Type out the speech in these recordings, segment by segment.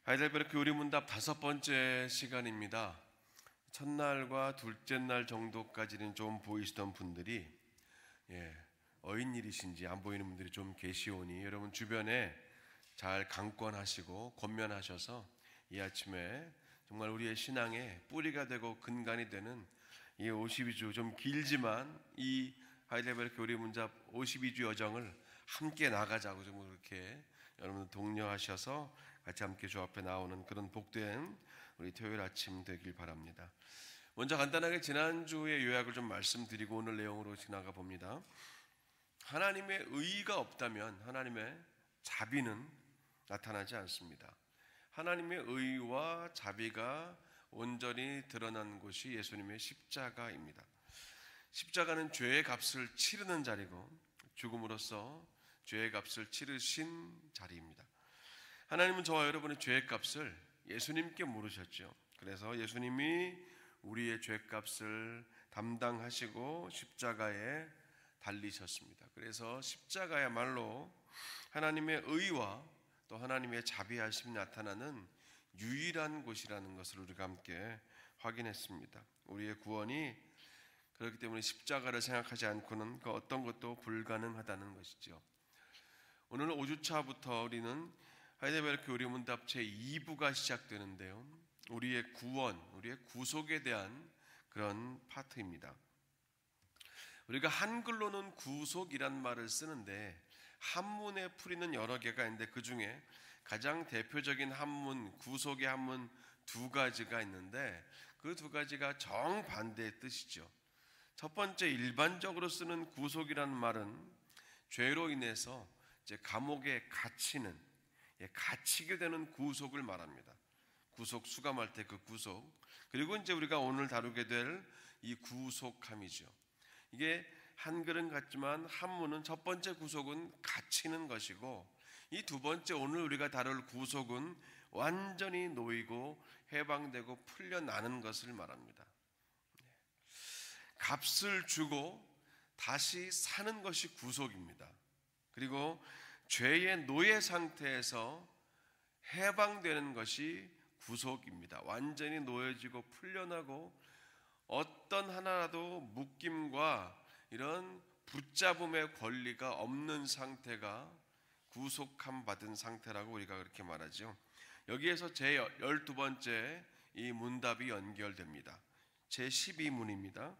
하이델베르크 요리문답 5번째 시간입니다. 첫날과 둘째 날 정도까지는 좀 보이시던 분들이 어인일이신지 안 보이는 분들이 좀 계시오니 여러분 주변에 잘 강권하시고 권면하셔서 이 아침에 정말 우리의 신앙의 뿌리가 되고 근간이 되는 이 52주 좀 길지만 이 하이델베르크 요리문답 52주 여정을 함께 나가자고 좀 그렇게 여러분들 독려하셔서 같이 함께 주 앞에 나오는 그런 복된 우리 토요일 아침 되길 바랍니다. 먼저 간단하게 지난주의 요약을 좀 말씀드리고 오늘 내용으로 지나가 봅니다. 하나님의 의의가 없다면 하나님의 자비는 나타나지 않습니다. 하나님의 의의와 자비가 온전히 드러난 곳이 예수님의 십자가입니다. 십자가는 죄의 값을 치르는 자리고 죽음으로써 죄의 값을 치르신 자리입니다. 하나님은 저와 여러분의 죄의 값을 예수님께 물으셨죠. 그래서 예수님이 우리의 죄 값을 담당하시고 십자가에 달리셨습니다. 그래서 십자가야말로 하나님의 의와 또 하나님의 자비하심이 나타나는 유일한 곳이라는 것을 우리가 함께 확인했습니다. 우리의 구원이 그렇기 때문에 십자가를 생각하지 않고는 그 어떤 것도 불가능하다는 것이죠. 오늘 5주차부터 우리는 하이델베르크 요리문답 제2부가 시작되는데요. 우리의 구원, 우리의 구속에 대한 그런 파트입니다. 우리가 한글로는 구속이란 말을 쓰는데 한문의 풀이는 여러 개가 있는데 그 중에 가장 대표적인 한문, 구속의 한문 2가지가 있는데 그 2가지가 정반대의 뜻이죠. 첫 번째 일반적으로 쓰는 구속이라는 말은 죄로 인해서 이제 감옥에 갇히게 되는 구속을 말합니다. 구속 수감할 때 그 구속. 그리고 이제 우리가 오늘 다루게 될 이 구속함이죠. 이게 한글은 같지만 한문은 첫 번째 구속은 갇히는 것이고 이 두 번째 오늘 우리가 다룰 구속은 완전히 놓이고 해방되고 풀려나는 것을 말합니다. 값을 주고 다시 사는 것이 구속입니다. 그리고 죄의 노예 상태에서 해방되는 것이 구속입니다. 완전히 놓여지고 풀려나고 어떤 하나라도 묶임과 이런 붙잡음의 권리가 없는 상태가 구속함 받은 상태라고 우리가 그렇게 말하죠. 여기에서 제 12번째 이 문답이 연결됩니다. 제 12문입니다.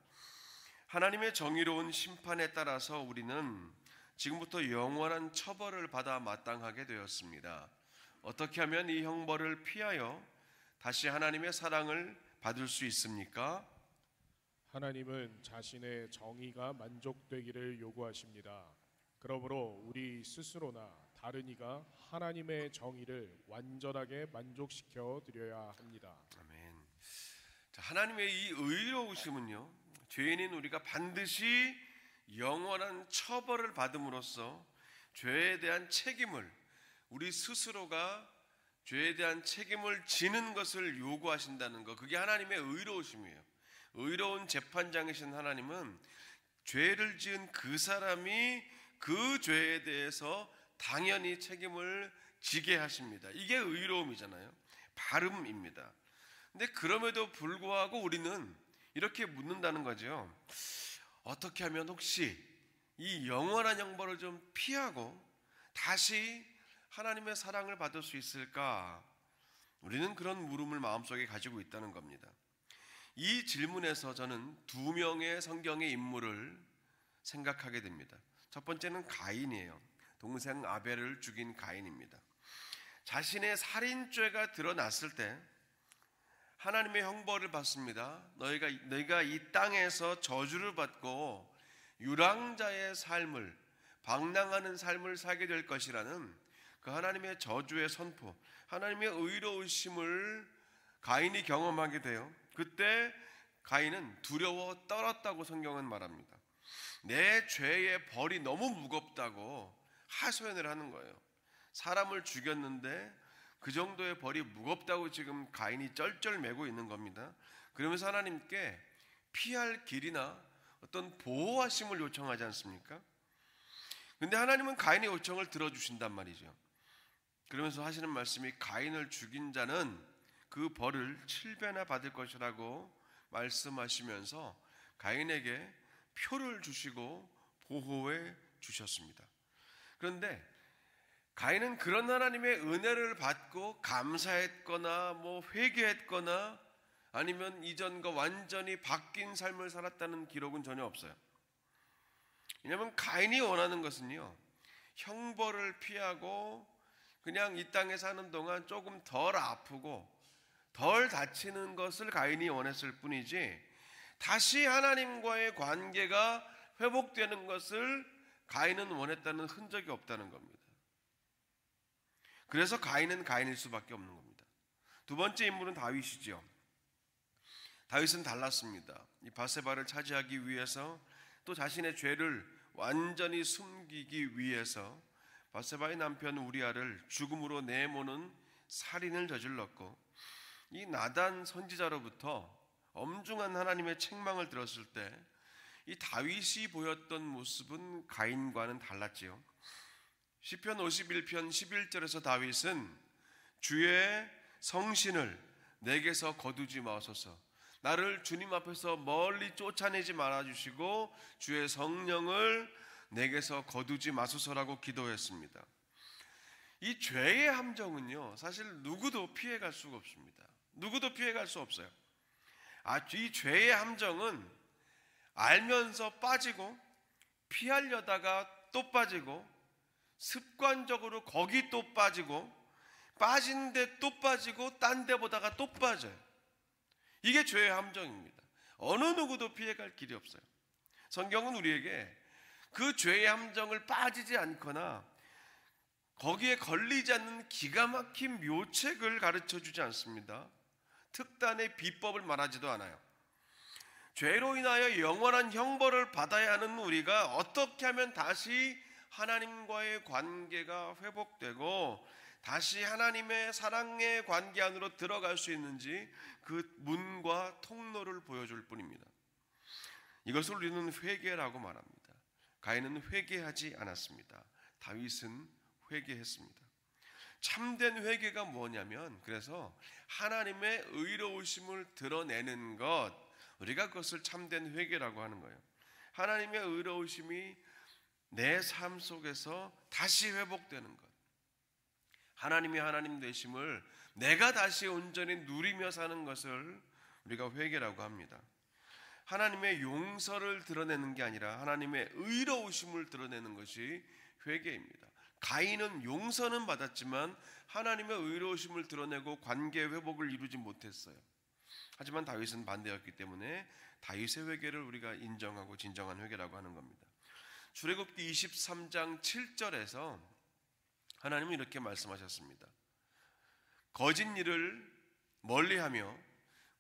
하나님의 정의로운 심판에 따라서 우리는 지금부터 영원한 처벌을 받아 마땅하게 되었습니다. 어떻게 하면 이 형벌을 피하여 다시 하나님의 사랑을 받을 수 있습니까? 하나님은 자신의 정의가 만족되기를 요구하십니다. 그러므로 우리 스스로나 다른 이가 하나님의 정의를 완전하게 만족시켜 드려야 합니다. 아멘. 자, 하나님의 이 의로우심은요, 죄인인 우리가 반드시 영원한 처벌을 받음으로써 죄에 대한 책임을 우리 스스로가 죄에 대한 책임을 지는 것을 요구하신다는 것, 그게 하나님의 의로우심이에요. 의로운 재판장이신 하나님은 죄를 지은 그 사람이 그 죄에 대해서 당연히 책임을 지게 하십니다. 이게 의로움이잖아요. 바름입니다. 근데 그럼에도 불구하고 우리는 이렇게 묻는다는 거죠. 어떻게 하면 혹시 이 영원한 형벌을 좀 피하고 다시 하나님의 사랑을 받을 수 있을까? 우리는 그런 물음을 마음속에 가지고 있다는 겁니다. 이 질문에서 저는 2명의 성경의 인물을 생각하게 됩니다. 첫 번째는 가인이에요. 동생 아벨을 죽인 가인입니다. 자신의 살인죄가 드러났을 때 하나님의 형벌을 받습니다. 너희가 이 땅에서 저주를 받고 유랑자의 삶을, 방랑하는 삶을 살게 될 것이라는 그 하나님의 저주의 선포, 하나님의 의로우심을 가인이 경험하게 돼요. 그때 가인은 두려워 떨었다고 성경은 말합니다. 내 죄의 벌이 너무 무겁다고 하소연을 하는 거예요. 사람을 죽였는데 그 정도의 벌이 무겁다고 지금 가인이 쩔쩔매고 있는 겁니다. 그러면서 하나님께 피할 길이나 어떤 보호하심을 요청하지 않습니까? 근데 하나님은 가인의 요청을 들어주신단 말이죠. 그러면서 하시는 말씀이 가인을 죽인 자는 그 벌을 7배나 받을 것이라고 말씀하시면서 가인에게 표를 주시고 보호해 주셨습니다. 그런데 가인은 그런 하나님의 은혜를 받고 감사했거나 회개했거나 아니면 이전과 완전히 바뀐 삶을 살았다는 기록은 전혀 없어요. 왜냐하면 가인이 원하는 것은요, 형벌을 피하고 그냥 이 땅에 사는 동안 조금 덜 아프고 덜 다치는 것을 가인이 원했을 뿐이지 다시 하나님과의 관계가 회복되는 것을 가인은 원했다는 흔적이 없다는 겁니다. 그래서 가인은 가인일 수밖에 없는 겁니다. 두 번째 인물은 다윗이죠. 다윗은 달랐습니다. 이 바세바를 차지하기 위해서 또 자신의 죄를 완전히 숨기기 위해서 바세바의 남편 우리아를 죽음으로 내모는 살인을 저질렀고, 이 나단 선지자로부터 엄중한 하나님의 책망을 들었을 때 이 다윗이 보였던 모습은 가인과는 달랐지요. 시편 51편 11절에서 다윗은 주의 성신을 내게서 거두지 마소서, 나를 주님 앞에서 멀리 쫓아내지 말아주시고 주의 성령을 내게서 거두지 마소서라고 기도했습니다. 이 죄의 함정은요, 사실 누구도 피해갈 수가 없습니다. 누구도 피해갈 수 없어요. 이 죄의 함정은 알면서 빠지고 피하려다가 또 빠지고 습관적으로 거기 또 빠지고 빠진 데 또 빠지고 딴 데 보다가 또 빠져요. 이게 죄의 함정입니다. 어느 누구도 피해갈 길이 없어요. 성경은 우리에게 그 죄의 함정을 빠지지 않거나 거기에 걸리지 않는 기가 막힌 묘책을 가르쳐 주지 않습니다. 특단의 비법을 말하지도 않아요. 죄로 인하여 영원한 형벌을 받아야 하는 우리가 어떻게 하면 다시 하나님과의 관계가 회복되고 다시 하나님의 사랑의 관계 안으로 들어갈 수 있는지 그 문과 통로를 보여줄 뿐입니다. 이것을 우리는 회개라고 말합니다. 가인은 회개하지 않았습니다. 다윗은 회개했습니다. 참된 회개가 뭐냐면, 그래서 하나님의 의로우심을 드러내는 것, 우리가 그것을 참된 회개라고 하는 거예요. 하나님의 의로우심이 내 삶 속에서 다시 회복되는 것, 하나님이 하나님 되심을 내가 다시 온전히 누리며 사는 것을 우리가 회개라고 합니다. 하나님의 용서를 드러내는 게 아니라 하나님의 의로우심을 드러내는 것이 회개입니다. 가인은 용서는 받았지만 하나님의 의로우심을 드러내고 관계 회복을 이루지 못했어요. 하지만 다윗은 반대였기 때문에 다윗의 회개를 우리가 인정하고 진정한 회개라고 하는 겁니다. 출애굽기 23장 7절에서 하나님은 이렇게 말씀하셨습니다. 거짓 일을 멀리하며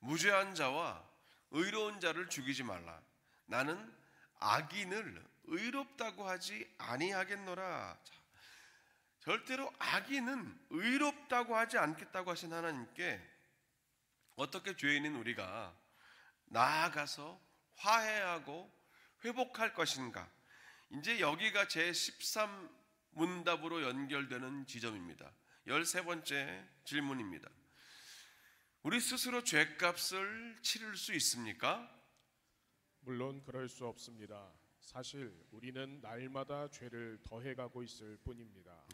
무죄한 자와 의로운 자를 죽이지 말라. 나는 악인을 의롭다고 하지 아니하겠노라. 자, 절대로 악인은 의롭다고 하지 않겠다고 하신 하나님께 어떻게 죄인인 우리가 나아가서 화해하고 회복할 것인가? 이제 여기가 제 13문답으로 연결되는 지점입니다. 13번째 질문입니다. 우리 스스로 죄값을 치를 수 있습니까? 물론 그럴 수 없습니다. 사실 우리는 날마다 죄를 더해가고 있을 뿐입니다.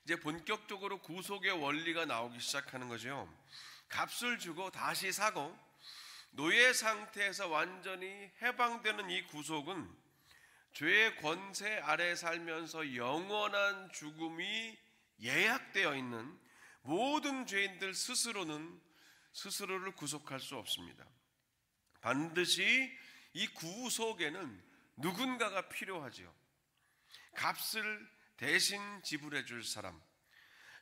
이제 본격적으로 구속의 원리가 나오기 시작하는 거죠. 값을 주고 다시 사고 노예 상태에서 완전히 해방되는 이 구속은 죄의 권세 아래 살면서 영원한 죽음이 예약되어 있는 모든 죄인들 스스로는 스스로를 구속할 수 없습니다. 반드시 이 구속에는 누군가가 필요하지요. 값을 대신 지불해 줄 사람,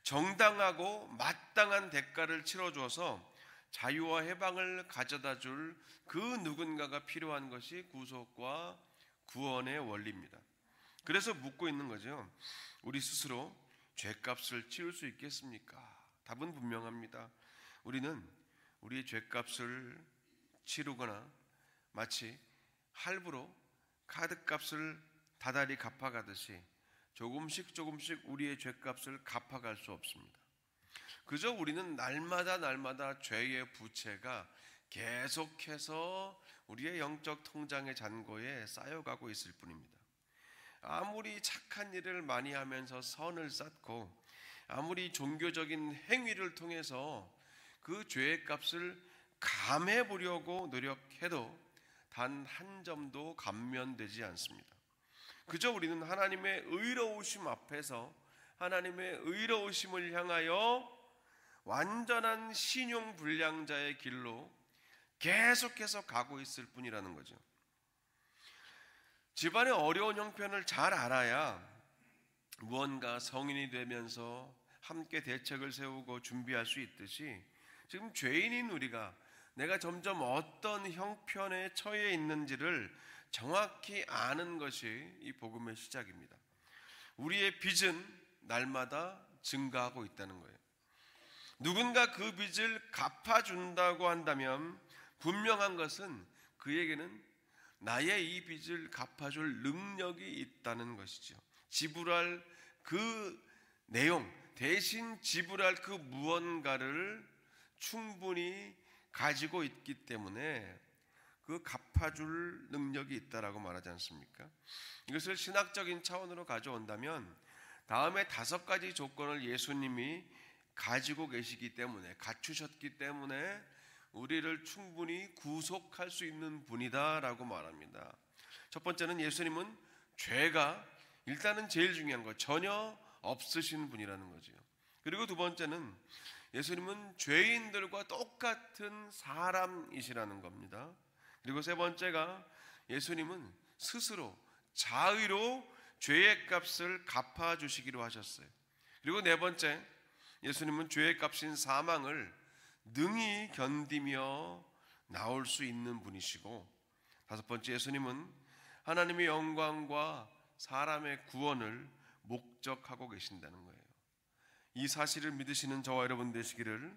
정당하고 마땅한 대가를 치러줘서 자유와 해방을 가져다 줄 그 누군가가 필요한 것이 구속과 구원의 원리입니다. 그래서 묻고 있는 거죠. 우리 스스로 죄값을 치를 수 있겠습니까? 답은 분명합니다. 우리는 우리의 죄값을 치르거나 마치 할부로 카드값을 다달이 갚아가듯이 조금씩 우리의 죄값을 갚아갈 수 없습니다. 그저 우리는 날마다 죄의 부채가 계속해서 우리의 영적 통장의 잔고에 쌓여가고 있을 뿐입니다. 아무리 착한 일을 많이 하면서 선을 쌓고 아무리 종교적인 행위를 통해서 그 죄의 값을 감해 보려고 노력해도 단 한 점도 감면되지 않습니다. 그저 우리는 하나님의 의로우심 앞에서 하나님의 의로우심을 향하여 완전한 신용불량자의 길로 계속해서 가고 있을 뿐이라는 거죠. 집안의 어려운 형편을 잘 알아야 무언가 성인이 되면서 함께 대책을 세우고 준비할 수 있듯이 지금 죄인인 우리가 내가 점점 어떤 형편에 처해 있는지를 정확히 아는 것이 이 복음의 시작입니다. 우리의 빚은 날마다 증가하고 있다는 거예요. 누군가 그 빚을 갚아준다고 한다면 분명한 것은 그에게는 나의 이 빚을 갚아줄 능력이 있다는 것이죠. 지불할 그 내용, 대신 지불할 그 무언가를 충분히 가지고 있기 때문에 그 갚아줄 능력이 있다라고 말하지 않습니까? 이것을 신학적인 차원으로 가져온다면 다음에 5가지 조건을 예수님이 가지고 계시기 때문에, 갖추셨기 때문에 우리를 충분히 구속할 수 있는 분이다라고 말합니다. 첫 번째는 예수님은 죄가 일단은 제일 중요한 거 전혀 없으신 분이라는 거죠. 그리고 두 번째는 예수님은 죄인들과 똑같은 사람이시라는 겁니다. 그리고 세 번째가 예수님은 스스로 자의로 죄의 값을 갚아주시기로 하셨어요. 그리고 네 번째, 예수님은 죄의 값인 사망을 능히 견디며 나올 수 있는 분이시고, 다섯 번째, 예수님은 하나님의 영광과 사람의 구원을 목적하고 계신다는 거예요. 이 사실을 믿으시는 저와 여러분 되시기를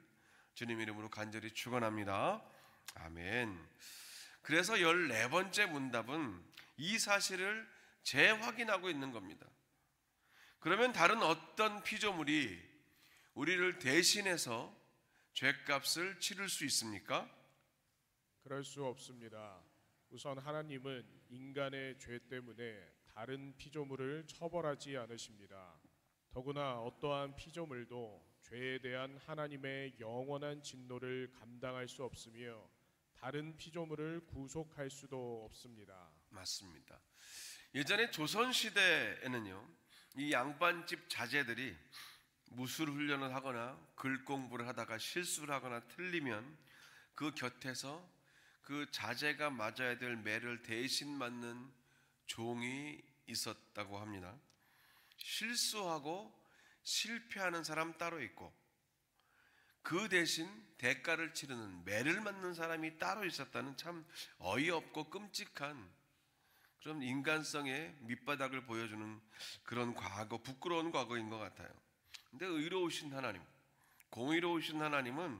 주님 이름으로 간절히 축원합니다. 아멘. 그래서 14번째 문답은 이 사실을 재확인하고 있는 겁니다. 그러면 다른 어떤 피조물이 우리를 대신해서 죄값을 치를 수 있습니까? 그럴 수 없습니다. 우선 하나님은 인간의 죄 때문에 다른 피조물을 처벌하지 않으십니다. 더구나 어떠한 피조물도 죄에 대한 하나님의 영원한 진노를 감당할 수 없으며 다른 피조물을 구속할 수도 없습니다. 맞습니다. 예전에 조선시대에는요, 이 양반집 자제들이 무술 훈련을 하거나 글 공부를 하다가 실수를 하거나 틀리면 그 곁에서 그 자제가 맞아야 될 매를 대신 맞는 종이 있었다고 합니다. 실수하고 실패하는 사람 따로 있고 그 대신 대가를 치르는 매를 맞는 사람이 따로 있었다는 참 어이없고 끔찍한 그런 인간성의 밑바닥을 보여주는 그런 과거, 부끄러운 과거인 것 같아요. 근데 의로우신 하나님, 공의로우신 하나님은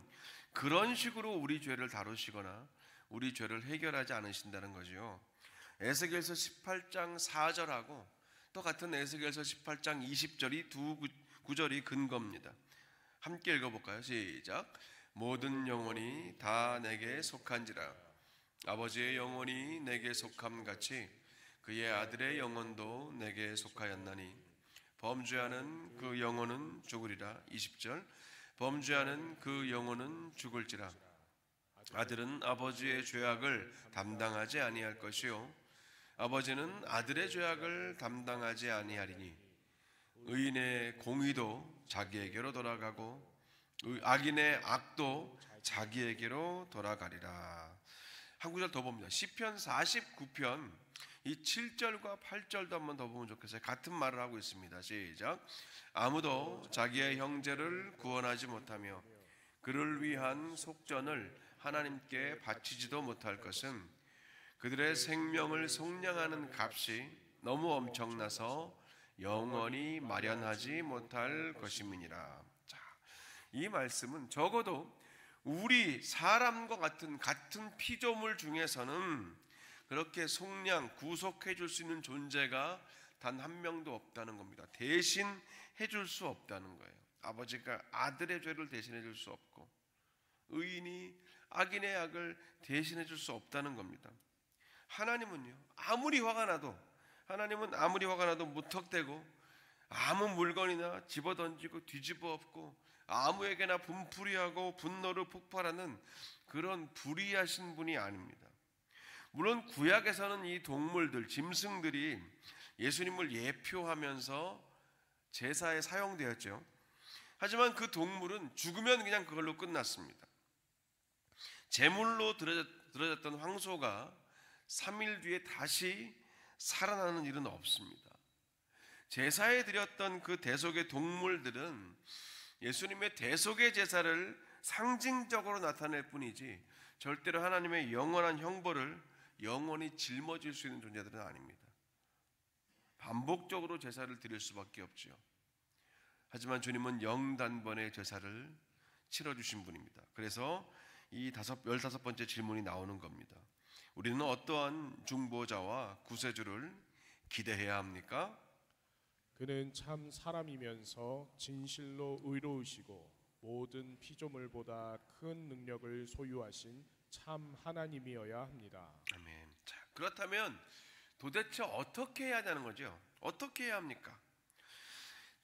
그런 식으로 우리 죄를 다루시거나 우리 죄를 해결하지 않으신다는 거죠. 에스겔서 18장 4절하고 또 같은 에스겔서 18장 20절이 두 구절이 근거입니다. 함께 읽어볼까요? 시작. 모든 영혼이 다 내게 속한지라. 아버지의 영혼이 내게 속함같이 그의 아들의 영혼도 내게 속하였나니 범죄하는 그 영혼은 죽으리라. 20절. 범죄하는 그 영혼은 죽을지라. 아들은 아버지의 죄악을 담당하지 아니할 것이요 아버지는 아들의 죄악을 담당하지 아니하리니 의인의 공의도 자기에게로 돌아가고 악인의 악도 자기에게로 돌아가리라. 한 구절 더 봅니다. 시편 49편 이 7절과 8절도 한번 더 보면 좋겠어요. 같은 말을 하고 있습니다. 시작. 아무도 자기의 형제를 구원하지 못하며 그를 위한 속전을 하나님께 바치지도 못할 것은 그들의 생명을 속량하는 값이 너무 엄청나서 영원히 마련하지 못할 것임이니라. 자, 이 말씀은 적어도 우리 사람과 같은 피조물 중에서는 그렇게 속량, 구속해 줄 수 있는 존재가 단 한 명도 없다는 겁니다. 대신 해줄 수 없다는 거예요. 아버지가 아들의 죄를 대신해 줄 수 없고 의인이 악인의 악을 대신해 줄 수 없다는 겁니다. 하나님은 아무리 화가 나도 무턱대고 아무 물건이나 집어던지고 뒤집어 엎고 아무에게나 분풀이하고 분노를 폭발하는 그런 불의하신 분이 아닙니다. 물론 구약에서는 이 동물들, 짐승들이 예수님을 예표하면서 제사에 사용되었죠. 하지만 그 동물은 죽으면 그냥 그걸로 끝났습니다. 제물로 드려졌던 황소가 3일 뒤에 다시 살아나는 일은 없습니다. 제사에 드렸던 그 대속의 동물들은 예수님의 대속의 제사를 상징적으로 나타낼 뿐이지 절대로 하나님의 영원한 형벌을 영원히 짊어질 수 있는 존재들은 아닙니다. 반복적으로 제사를 드릴 수밖에 없지요. 하지만 주님은 영단번의 제사를 치러주신 분입니다. 그래서 이 15번째 질문이 나오는 겁니다. 우리는 어떠한 중보자와 구세주를 기대해야 합니까? 그는 참 사람이면서 진실로 의로우시고 모든 피조물보다 큰 능력을 소유하신 참 하나님이어야 합니다. 아멘. 자, 그렇다면 도대체 어떻게 해야 하는 거죠? 어떻게 해야 합니까?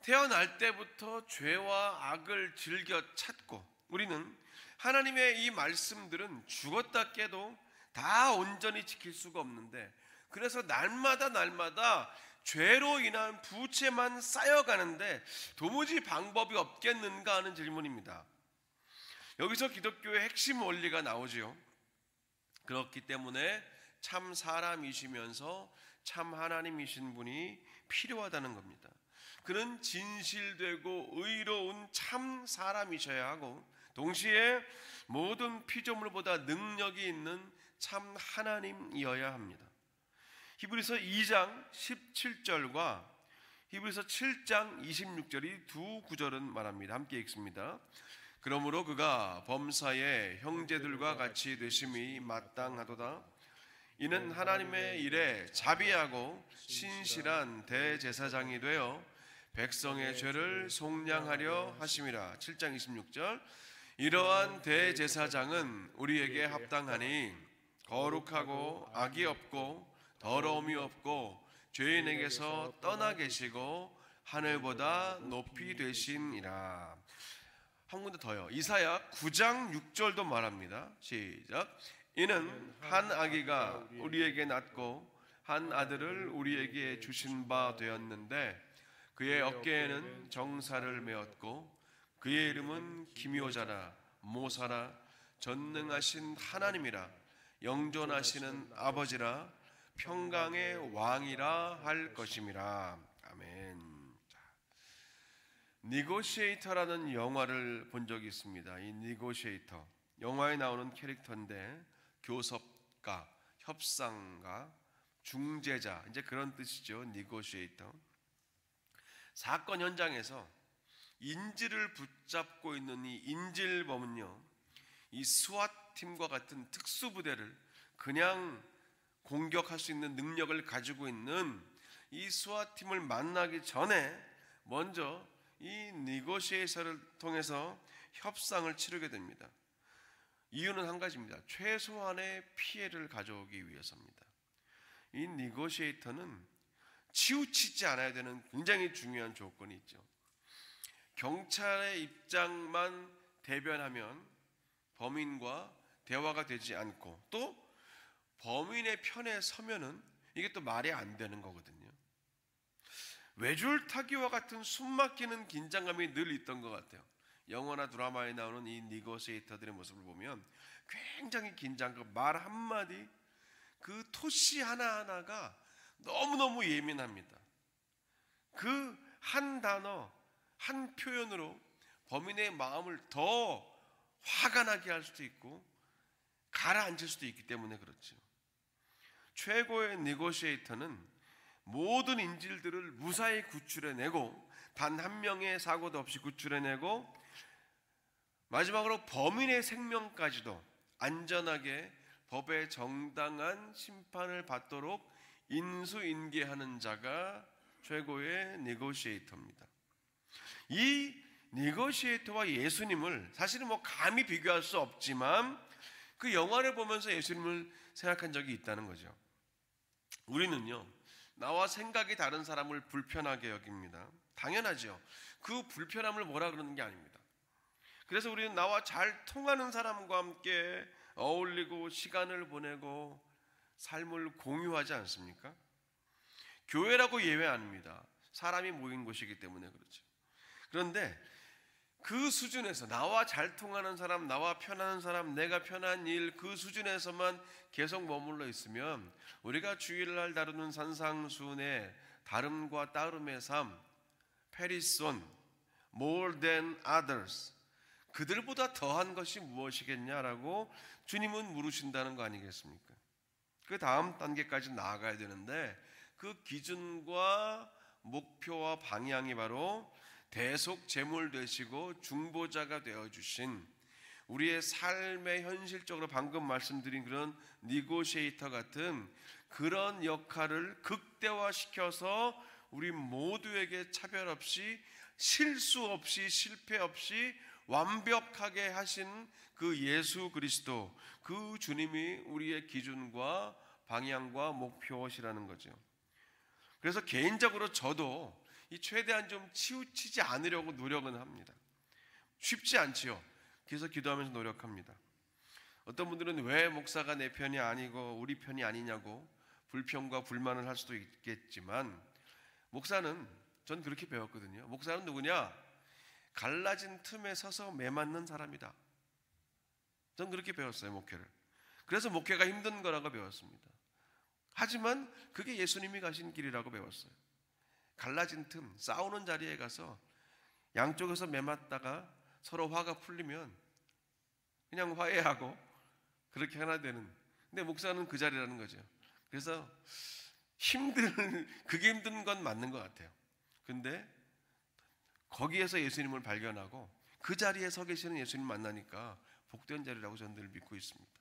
태어날 때부터 죄와 악을 즐겨 찾고 우리는 하나님의 이 말씀들은 죽었다 깨도 다 온전히 지킬 수가 없는데 그래서 날마다 죄로 인한 부채만 쌓여가는데 도무지 방법이 없겠는가 하는 질문입니다. 여기서 기독교의 핵심 원리가 나오지요. 그렇기 때문에 참 사람이시면서 참 하나님이신 분이 필요하다는 겁니다. 그는 진실되고 의로운 참 사람이셔야 하고 동시에 모든 피조물보다 능력이 있는 참 하나님이어야 합니다. 히브리서 2장 17절과 히브리서 7장 26절이 두 구절은 말합니다. 함께 읽습니다. 그러므로 그가 범사의 형제들과 같이 되심이 마땅하도다. 이는 하나님의 일에 자비하고 신실한 대제사장이 되어 백성의 죄를 속량하려 하심이라. 7장 26절. 이러한 대제사장은 우리에게 합당하니 거룩하고 악이 없고 더러움이 없고 죄인에게서 떠나 계시고 하늘보다 높이 되시니라. 한 군데 더요. 이사야 9장 6절도 말합니다. 시작. 이는 한 아기가 우리에게 낳고 한 아들을 우리에게 주신 바 되었는데 그의 어깨에는 정사를 메었고 그의 이름은 기묘자라 모사라 전능하신 하나님이라 영존하시는 아버지라 평강의 왕이라 할 것임이라. 아멘. 니고시에이터라는 영화를 본 적이 있습니다. 이 니고시에이터 영화에 나오는 캐릭터인데 교섭가, 협상가, 중재자 이제 그런 뜻이죠. 니고시에이터. 사건 현장에서 인질을 붙잡고 있는 이 인질범은요, 이 스왓팀과 같은 특수부대를 그냥 공격할 수 있는 능력을 가지고 있는 이 스왓팀을 만나기 전에 먼저 이 니고시에이션을 통해서 협상을 치르게 됩니다. 이유는 한 가지입니다. 최소한의 피해를 가져오기 위해서입니다. 이 니고시에이터는 치우치지 않아야 되는 굉장히 중요한 조건이 있죠. 경찰의 입장만 대변하면 범인과 대화가 되지 않고 또 범인의 편에 서면은 이게 또 말이 안 되는 거거든요. 외줄타기와 같은 숨막히는 긴장감이 늘 있던 것 같아요. 영화나 드라마에 나오는 이 니고시에이터들의 모습을 보면 굉장히 긴장감, 말 한마디, 그 토시 하나하나가 너무너무 예민합니다. 그 한 단어, 한 표현으로 범인의 마음을 더 화가 나게 할 수도 있고 가라앉힐 수도 있기 때문에 그렇죠. 최고의 니고시에이터는 모든 인질들을 무사히 구출해내고 단 한 명의 사고도 없이 구출해내고 마지막으로 범인의 생명까지도 안전하게 법의 정당한 심판을 받도록 인수인계하는 자가 최고의 네고시에이터입니다. 이 네고시에이터와 예수님을 사실은 감히 비교할 수 없지만 그 영화를 보면서 예수님을 생각한 적이 있다는 거죠. 우리는요, 나와 생각이 다른 사람을 불편하게 여깁니다. 당연하죠. 그 불편함을 뭐라 그러는 게 아닙니다. 그래서 우리는 나와 잘 통하는 사람과 함께 어울리고 시간을 보내고 삶을 공유하지 않습니까? 교회라고 예외 아닙니다. 사람이 모인 곳이기 때문에 그렇죠. 그런데 그 수준에서 나와 잘 통하는 사람, 나와 편한 사람, 내가 편한 일, 그 수준에서만 계속 머물러 있으면 우리가 주일날 다루는 산상수훈의 다름과 따름의 삶, 페리손, more than others, 그들보다 더한 것이 무엇이겠냐라고 주님은 물으신다는 거 아니겠습니까? 그 다음 단계까지 나아가야 되는데 그 기준과 목표와 방향이 바로 대속 제물 되시고 중보자가 되어주신 우리의 삶의 현실적으로 방금 말씀드린 그런 니고시에이터 같은 그런 역할을 극대화시켜서 우리 모두에게 차별 없이 실수 없이 실패 없이 완벽하게 하신 그 예수 그리스도, 그 주님이 우리의 기준과 방향과 목표시라는 거죠. 그래서 개인적으로 저도 이 최대한 좀 치우치지 않으려고 노력은 합니다. 쉽지 않지요. 그래서 기도하면서 노력합니다. 어떤 분들은 왜 목사가 내 편이 아니고 우리 편이 아니냐고 불평과 불만을 할 수도 있겠지만, 목사는 전 그렇게 배웠거든요. 목사는 누구냐? 갈라진 틈에 서서 매맞는 사람이다. 전 그렇게 배웠어요, 목회를. 그래서 목회가 힘든 거라고 배웠습니다. 하지만 그게 예수님이 가신 길이라고 배웠어요. 갈라진 틈, 싸우는 자리에 가서 양쪽에서 매맞다가 서로 화가 풀리면 그냥 화해하고 그렇게 하나 되는. 근데 목사는 그 자리라는 거죠. 그래서 그게 힘든 건 맞는 것 같아요. 근데 거기에서 예수님을 발견하고 그 자리에 서 계시는 예수님 만나니까 복된 자리라고 저는 늘 믿고 있습니다.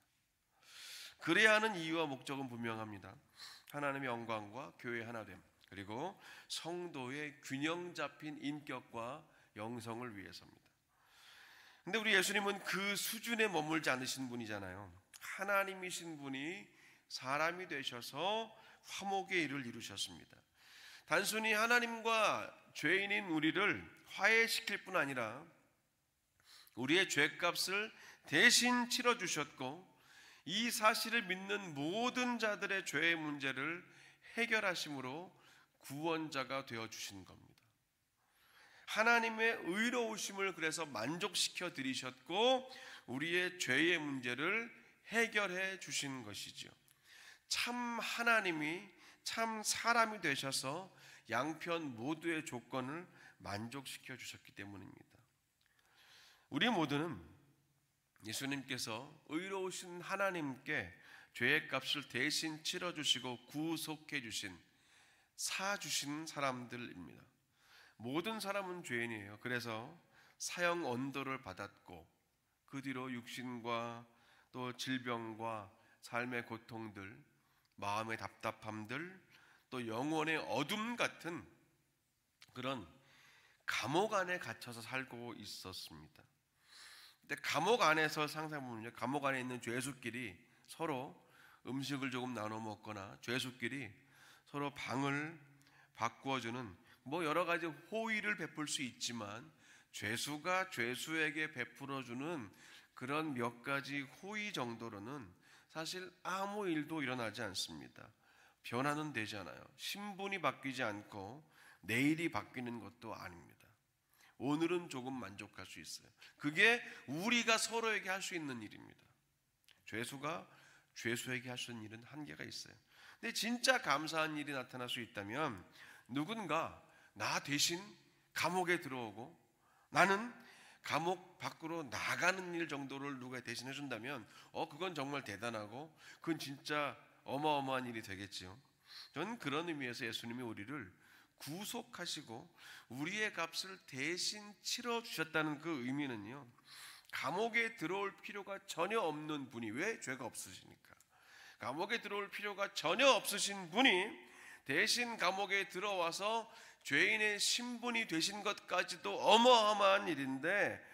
그래야 하는 이유와 목적은 분명합니다. 하나님의 영광과 교회의 하나됨, 그리고 성도의 균형 잡힌 인격과 영성을 위해서입니다. 근데 우리 예수님은 그 수준에 머물지 않으신 분이잖아요. 하나님이신 분이 사람이 되셔서 화목의 일을 이루셨습니다. 단순히 하나님과 죄인인 우리를 화해시킬 뿐 아니라 우리의 죄값을 대신 치러주셨고, 이 사실을 믿는 모든 자들의 죄의 문제를 해결하심으로 구원자가 되어주신 겁니다. 하나님의 의로우심을 그래서 만족시켜 드리셨고 우리의 죄의 문제를 해결해 주신 것이죠. 참 하나님이 참 사람이 되셔서 양편 모두의 조건을 만족시켜 주셨기 때문입니다. 우리 모두는 예수님께서 의로우신 하나님께 죄의 값을 대신 치러주시고 구속해 주신, 사주신 사람들입니다. 모든 사람은 죄인이에요. 그래서 사형 언도를 받았고 그 뒤로 육신과 또 질병과 삶의 고통들, 마음의 답답함들, 또 영혼의 어둠 같은 그런 감옥 안에 갇혀서 살고 있었습니다. 근데 감옥 안에서 상상해보면요, 감옥 안에 있는 죄수끼리 서로 음식을 조금 나눠 먹거나 죄수끼리 서로 방을 바꾸어주는 여러 가지 호의를 베풀 수 있지만, 죄수가 죄수에게 베풀어주는 그런 몇 가지 호의 정도로는 사실 아무 일도 일어나지 않습니다. 변화는 되지 않아요. 신분이 바뀌지 않고 내일이 바뀌는 것도 아닙니다. 오늘은 조금 만족할 수 있어요. 그게 우리가 서로에게 할 수 있는 일입니다. 죄수가 죄수에게 할 수 있는 일은 한계가 있어요. 근데 진짜 감사한 일이 나타날 수 있다면, 누군가 나 대신 감옥에 들어오고 나는 감옥 밖으로 나가는 일 정도를 누가 대신해 준다면 그건 정말 대단하고 그건 진짜 어마어마한 일이 되겠죠. 저는 그런 의미에서 예수님이 우리를 구속하시고 우리의 값을 대신 치러주셨다는 그 의미는요, 감옥에 들어올 필요가 전혀 없는 분이, 왜? 죄가 없으시니까. 감옥에 들어올 필요가 전혀 없으신 분이 대신 감옥에 들어와서 죄인의 신분이 되신 것까지도 어마어마한 일인데,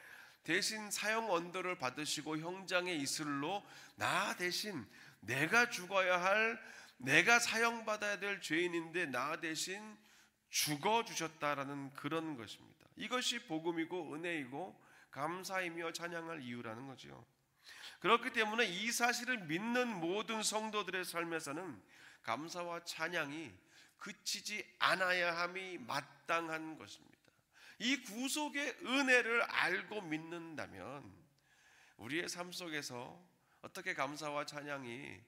대신 사형 언도를 받으시고 형장의 이슬로 나 대신 내가 죽어야 할, 내가 사형받아야 될 죄인인데 나 대신 죽어주셨다라는 그런 것입니다. 이것이 복음이고 은혜이고 감사이며 찬양할 이유라는 거죠. 그렇기 때문에 이 사실을 믿는 모든 성도들의 삶에서는 감사와 찬양이 그치지 않아야 함이 마땅한 것입니다. 이 구속의 은혜를 알고 믿는다면 우리의 삶 속에서 어떻게 감사와 찬양이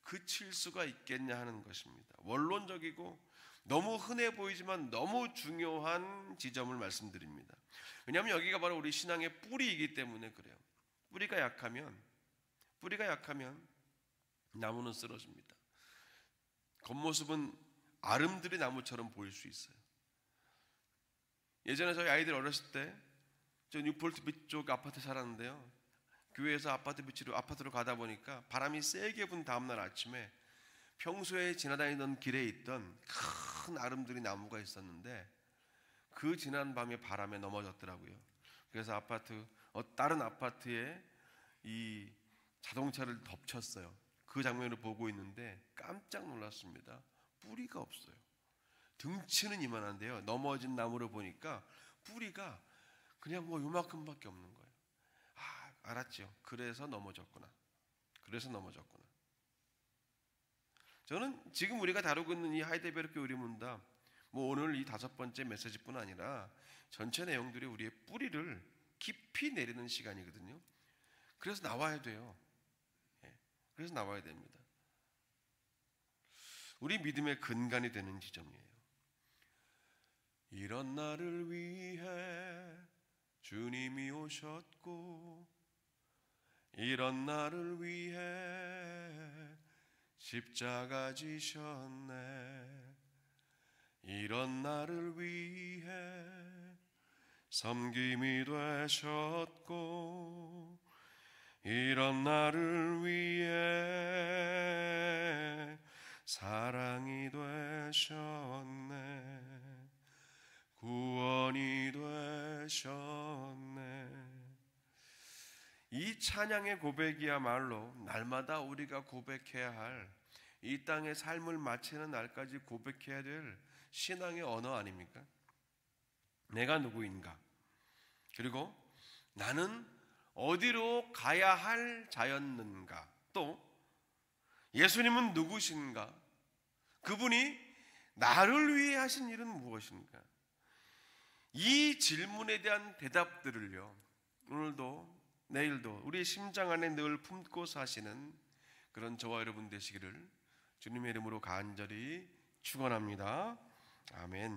그칠 수가 있겠냐 하는 것입니다. 원론적이고 너무 흔해 보이지만 너무 중요한 지점을 말씀드립니다. 왜냐하면 여기가 바로 우리 신앙의 뿌리이기 때문에 그래요. 뿌리가 약하면 나무는 쓰러집니다. 겉모습은 아름드리 나무처럼 보일 수 있어요. 예전에 저희 아이들 어렸을 때 저 뉴폴트 빛 쪽 아파트 살았는데요. 교회에서 아파트로 가다 보니까 바람이 세게 분 다음날 아침에 평소에 지나다니던 길에 있던 큰 아름드리 나무가 있었는데 그 지난 밤에 바람에 넘어졌더라고요. 그래서 다른 아파트에 이 자동차를 덮쳤어요. 그 장면을 보고 있는데 깜짝 놀랐습니다. 뿌리가 없어요. 등치는 이만한데요. 넘어진 나무를 보니까 뿌리가 그냥 요만큼밖에 없는 거예요. 알았죠. 그래서 넘어졌구나. 저는 지금 우리가 다루고 있는 이 하이델베르크 의리문답, 오늘 이 5번째 메시지뿐 아니라 전체 내용들이 우리의 뿌리를 깊이 내리는 시간이거든요. 그래서 나와야 돼요. 그래서 나와야 됩니다. 우리 믿음의 근간이 되는 지점이에요. 이런 나를 위해 주님이 오셨고, 이런 나를 위해 십자가 지셨네. 이런 나를 위해 섬김이 되셨고, 이런 나를 위해 사랑이 되셨네. 구원이 되셨네. 이 찬양의 고백이야말로 날마다 우리가 고백해야 할, 이 땅의 삶을 마치는 날까지 고백해야 될 신앙의 언어 아닙니까? 내가 누구인가? 그리고 나는 어디로 가야 할 자였는가? 또 예수님은 누구신가? 그분이 나를 위해 하신 일은 무엇인가? 이 질문에 대한 대답들을요, 오늘도 내일도 우리의 심장 안에 늘 품고 사시는 그런 저와 여러분 되시기를 주님의 이름으로 간절히 축원합니다. 아멘.